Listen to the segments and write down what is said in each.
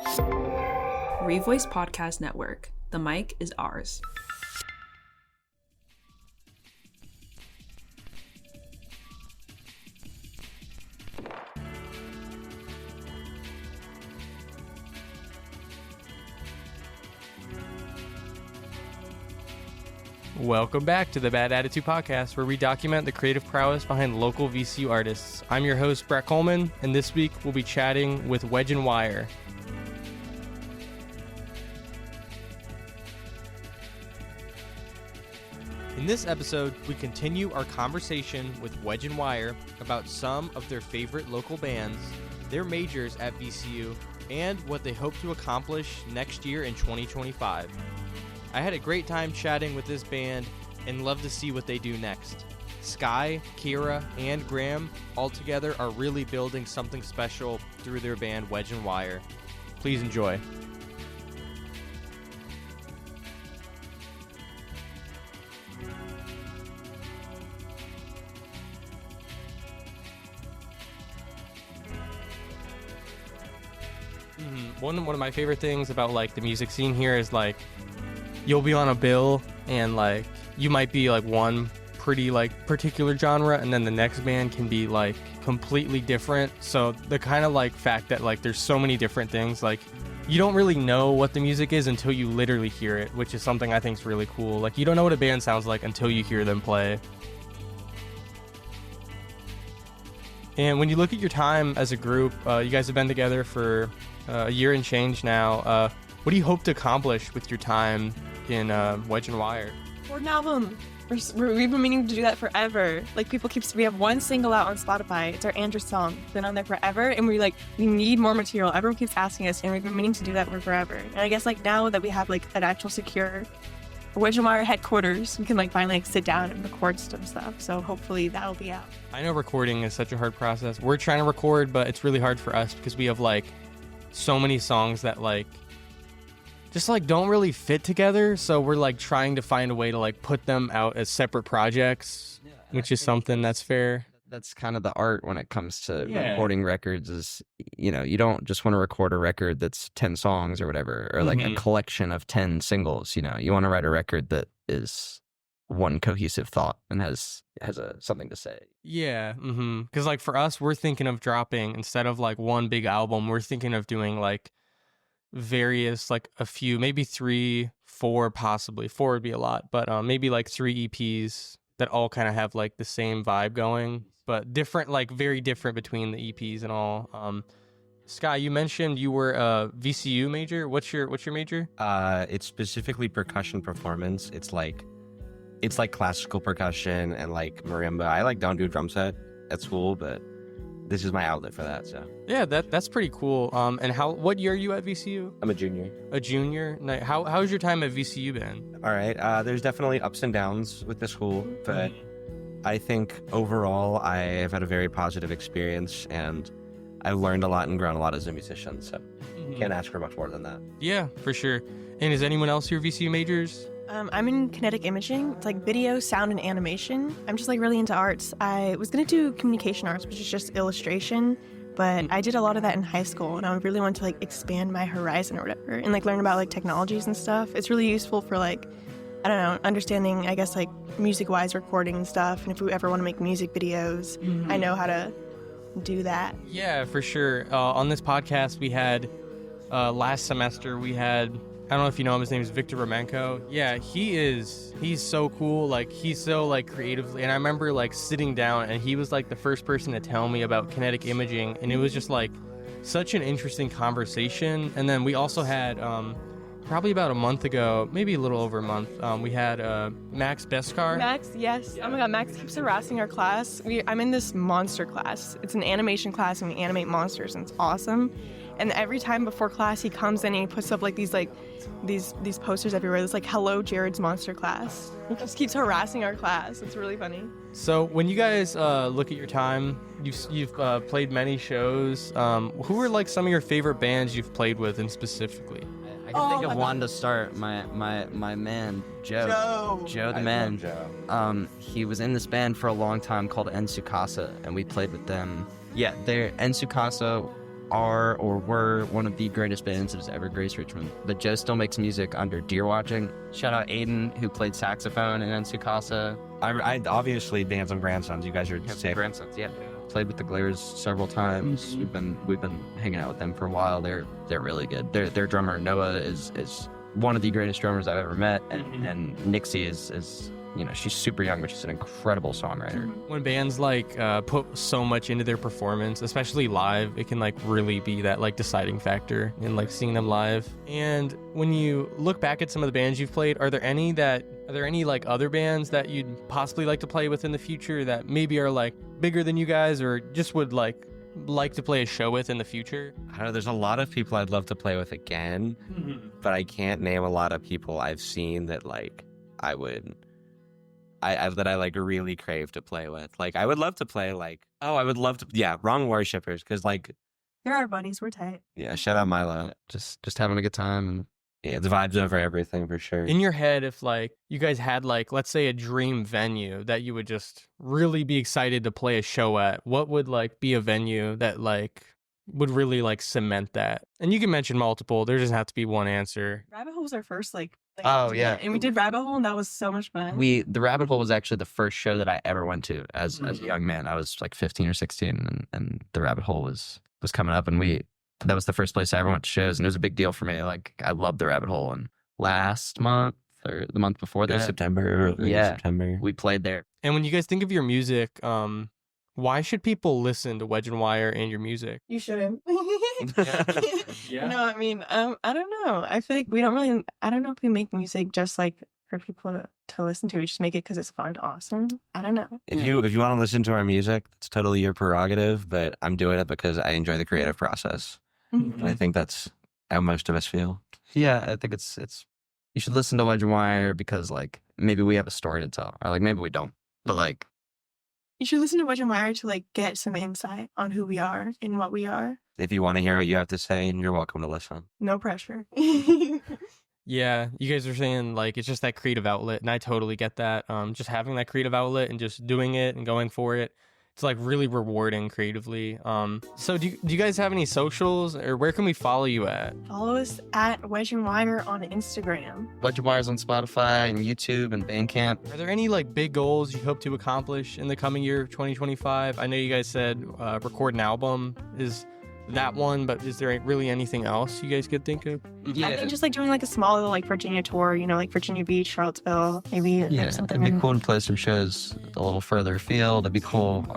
Revoice Podcast Network. The mic is ours. Welcome back to the Bad Attitude Podcast, where we document the creative prowess behind local VCU artists. I'm your host, Brett Coleman, and this week we'll be chatting with Wedge and Wire. In this episode, we continue our conversation with Wedge and Wire about some of their favorite local bands, their majors at VCU, and what they hope to accomplish next year in 2025. I had a great time chatting with this band and love to see what they do next. Sky, Kira, and Graham all together are really building something special through their band Wedge and Wire. Please enjoy. One of my favorite things about like the music scene here is like you'll be on a bill and like you might be like one pretty like particular genre, and then the next band can be like completely different. So the kind of like fact that like there's so many different things, like you don't really know what the music is until you literally hear it, which is something I think is really cool. Like you don't know what a band sounds like until you hear them play. And when you look at your time as a group, you guys have been together for a year and change now. What do you hope to accomplish with your time in Wedge and Wire? Record an album. We've been meaning to do that forever. Like we have one single out on Spotify. It's our Andrew song. It's been on there forever, and we need more material. Everyone keeps asking us, and we've been meaning to do that for forever. And I guess like now that we have like an actual secure Wedge and Wire headquarters, we can like finally like sit down and record some stuff. So hopefully that'll be out. I know recording is such a hard process. We're trying to record, but it's really hard for us because we have like so many songs that like just like don't really fit together, so we're like trying to find a way to like put them out as separate projects, which is something that's fair. That's kind of the art when it comes to recording records is, you know, you don't just want to record a record that's 10 songs or whatever, or like a collection of 10 singles. You know, you want to write a record that is one cohesive thought and has something to say. Yeah. Because like for us, we're thinking of dropping, instead of like one big album, we're thinking of doing like various, like a few, maybe 3, 4, possibly 4 would be a lot, but maybe like 3 EPs that all kind of have like the same vibe going, but different, like very different between the EPs and all. Sky, you mentioned you were a VCU major. What's your major? It's specifically percussion performance. It's like classical percussion and like marimba. I like don't do drum set at school, but this is my outlet for that. So yeah, that's pretty cool. And what year are you at VCU? I'm a junior. A junior? How's your time at VCU been? All right. There's definitely ups and downs with the school, but I think overall I've had a very positive experience, and I've learned a lot and grown a lot as a musician. So can't ask for much more than that. Yeah, for sure. And is anyone else your VCU majors? I'm in kinetic imaging. It's like video, sound, and animation. I'm just like really into arts. I was going to do communication arts, which is just illustration, but I did a lot of that in high school, and I really want to like expand my horizon or whatever, and like learn about like technologies and stuff. It's really useful for like, I don't know, understanding, I guess, like music-wise recording and stuff, and if we ever want to make music videos, I know how to do that. Yeah, for sure. On this podcast, we had, last semester, we had, I don't know if you know him, his name is Victor Romanko. Yeah, he's so cool. Like, he's so, like, creatively, and I remember, like, sitting down, and he was, like, the first person to tell me about kinetic imaging, and it was just, like, such an interesting conversation. And then we also had, probably about a month ago, maybe a little over a month, we had Max Beskar. Max, yes. Oh my god, Max keeps harassing our class. I'm in this monster class. It's an animation class, and we animate monsters, and it's awesome. And every time before class, he comes in and he puts up like these posters everywhere. It's like, "Hello, Jared's monster class." He just keeps harassing our class. It's really funny. So when you guys look at your time, you've played many shows. Who are like some of your favorite bands you've played with, and specifically? I can think of one to start. My man Joe the man. Joe. He was in this band for a long time called Ensukasa, and we played with them. Yeah, Ensukasa are or were one of the greatest bands that has ever graced Richmond. But Joe still makes music under deer watching. Shout out Aiden, who played saxophone in Ensukasa. I obviously Bands and Grandsons. You guys are sick. Grandsons, yeah. Played with the Glares several times. Mm-hmm. We've been hanging out with them for a while. They're really good. Their drummer Noah is one of the greatest drummers I've ever met, and Nixie is she's super young, but she's an incredible songwriter. When bands like put so much into their performance, especially live, it can like really be that like deciding factor in like seeing them live. And when you look back at some of the bands you've played, are there any like other bands that you'd possibly like to play with in the future that maybe are like bigger than you guys, or just would like to play a show with in the future? I don't know. There's a lot of people I'd love to play with again, but I can't name a lot of people I've seen that like I like really crave to play with. Like I would love to play Wrong Worshippers, because like They're our buddies. We're tight. yeah, shout out Milo. Just having a good time. And Yeah, the vibes over everything for sure. In your head, if like you guys had like, let's say a dream venue that you would just really be excited to play a show at, what would like be a venue that like would really like cement that? And you can mention multiple. There doesn't have to be one answer. Rabbit Hole was our first like Oh, yeah. and we did Rabbit Hole, and that was so much fun. the Rabbit Hole was actually the first show that I ever went to as a young man. I was like 15 or 16, and the Rabbit Hole was coming up, and that was the first place I ever went to shows, and it was a big deal for me. Like I loved the Rabbit Hole, and last month or the month before that, September. we played there. And when you guys think of your music, why should people listen to Wedge and Wire and your music? You shouldn't. Yeah. No, I mean, I don't know. I feel like I don't know if we make music just like for people to listen to. We just make it because it's fun and awesome. I don't know. If you want to listen to our music, it's totally your prerogative, but I'm doing it because I enjoy the creative process. And I think that's how most of us feel. Yeah, I think it's you should listen to Wedge and Wire because like maybe we have a story to tell, or like maybe we don't, but like You should listen to Wedge and Wire to like get some insight on who we are and what we are. If you want to hear what you have to say, you're welcome to listen. No pressure. Yeah, you guys are saying like it's just that creative outlet, and I totally get that. Just having that creative outlet and just doing it and going for it, it's like really rewarding creatively. So do you guys have any socials, or where can we follow you at? Follow us at Wedge and Wire on Instagram. Wedge and Wire's on Spotify and YouTube and Bandcamp. Are there any like big goals you hope to accomplish in the coming year of 2025? I know you guys said record an album is that one, but is there really anything else you guys could think of? I think just like doing like a small little like Virginia tour, like Virginia Beach, Charlottesville, maybe. Yeah, something. it'd be cool to play some shows a little further afield. It'd be cool.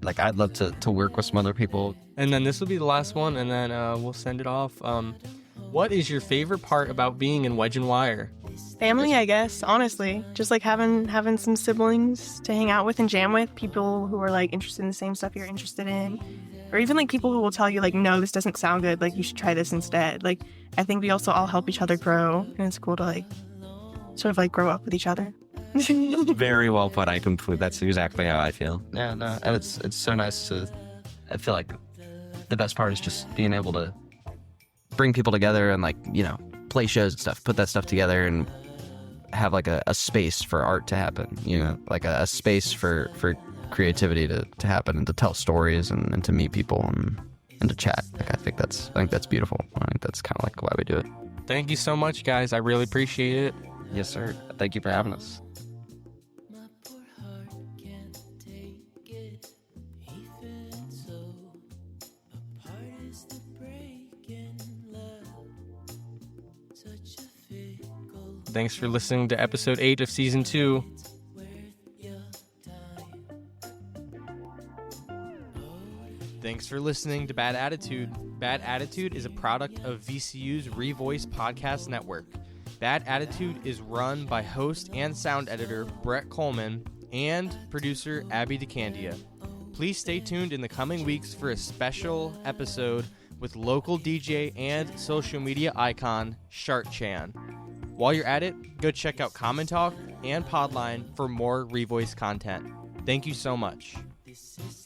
Like I'd love to work with some other people. And then this will be the last one, and then we'll send it off. What is your favorite part about being in Wedge and Wire? Family, I guess, honestly. Just like having some siblings to hang out with and jam with, people who are like interested in the same stuff you're interested in. Or even like people who will tell you like, no, this doesn't sound good, like you should try this instead. Like I think we also all help each other grow, and it's cool to like sort of like grow up with each other. Very well put. That's exactly how I feel. Yeah, no, and it's so nice to. I feel like the best part is just being able to bring people together and like play shows and stuff, put that stuff together and have like a space for art to happen. Like a space for creativity to happen and to tell stories and to meet people and to chat. Like I think that's beautiful. I think that's kind of like why we do it. Thank you so much, guys. I really appreciate it. Yes, sir. Thank you for having us. Thanks for listening to episode 8 of season 2. Thanks for listening to Bad Attitude. Bad Attitude is a product of VCU's Revoice Podcast Network. Bad Attitude is run by host and sound editor Brett Coleman and producer Abby DeCandia. Please stay tuned in the coming weeks for a special episode with local DJ and social media icon Shart Chan. While you're at it, go check out Common Talk and Podline for more Revoice content. Thank you so much. This is